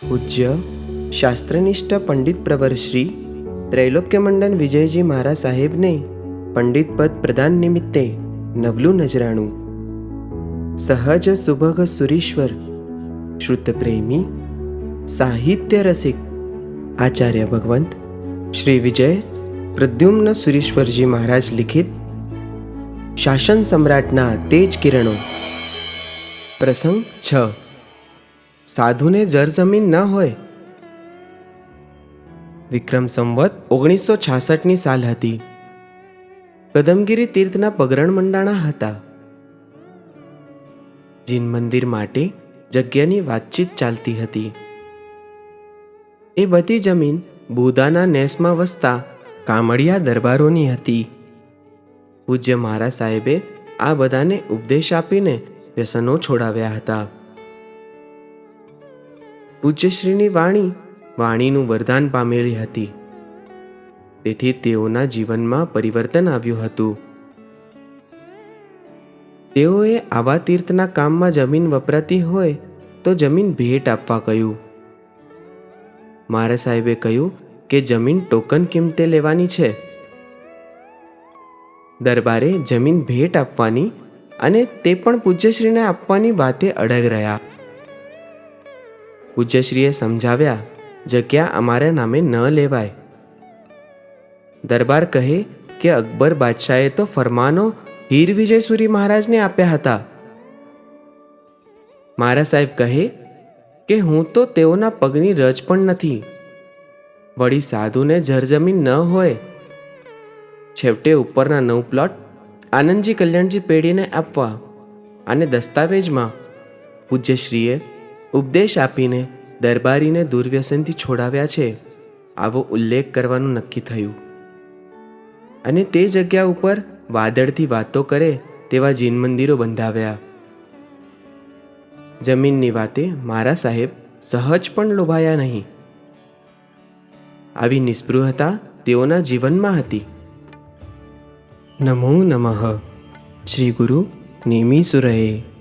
પૂજ્ય શાસ્ત્રનિષ્ઠ પંડિત પ્રવર શ્રી ત્રૈલોક્યમંડન વિજયજી મહારાજ સાહેબને પંડિત પદ પ્રદાન નિમિત્તે નવલું નજરાણું. સહજ સુભગ સુરીશ્વર શ્રુત પ્રેમી સાહિત્ય રસિક આચાર્ય ભગવંત શ્રી વિજય પ્રદ્યુમ્ન સુરીશ્વરજી મહારાજ લિખિત શાસન સમ્રાટના તેજ કિરણો. પ્રસંગ 6. સાધુને જરજમીન ન હોય. વિક્રમ સંવત 1966ની સાલ હતી. કદમગીરી તીર્થના પગરણ મંડાણા હતા. જીન મંદિર માટે જગ્યાની વાતચીત ચાલતી હતી. એ બધી જમીન બુધાના નેસમાં વસતા કામળિયા દરબારોની હતી. પૂજ્ય મહારાજ સાહેબે આ બધાને ઉપદેશ આપીને વ્યસનો છોડાવ્યા હતા. પૂજ્યશ્રીની વાણીનું વરદાન પામેલી હતી. તેથી તેઓના જીવનમાં પરિવર્તન આવ્યું હતું. તેઓએ આવા તીર્થના કામમાં જમીન વપરાતી હોય તો જમીન ભેટ આપવા કહ્યું. મહારાજ સાહેબે કહ્યું કે જમીન ટોકન કિંમતે લેવાની છે. દરબારે જમીન ભેટ આપવાની અને તે પણ પૂજ્યશ્રીને આપવાની વાતે અડગ રહ્યા. પૂજ્યશ્રીએ સમજાવ્યા, જગ્યા અમારા નામે ન લેવાય. દરબાર કહે કે અકબર બાદશાહે તો ફરમાનો હીર વિજયસુરી મહારાજને આપ્યા હતા. મહારાજ સાહેબ કહે કે હું તો તેઓના પગની રજ પણ નથી. વળી સાધુને જરજમીન ન હોય. છેવટે ઉપરના 9 પ્લોટ આનંદજી કલ્યાણજી પેઢીને આપવા અને દસ્તાવેજમાં પૂજ્યશ્રીએ ઉપદેશ આપીને દરબારીને દુર્વ્યસનથી છોડાવ્યા છે આવો ઉલ્લેખ કરવાનું નક્કી થયું. અને તે જગ્યા ઉપર વાદળથી વાતો કરે તેવા જીન મંદિરો બંધાવ્યા. જમીનની વાતે મારા સાહેબ સહજ પણ લોભાયા નહીં. આવી નિસ્પૃહતા તેઓના જીવનમાં હતી. નમો નમઃ. શ્રી ગુરુ નેમી સુરહે.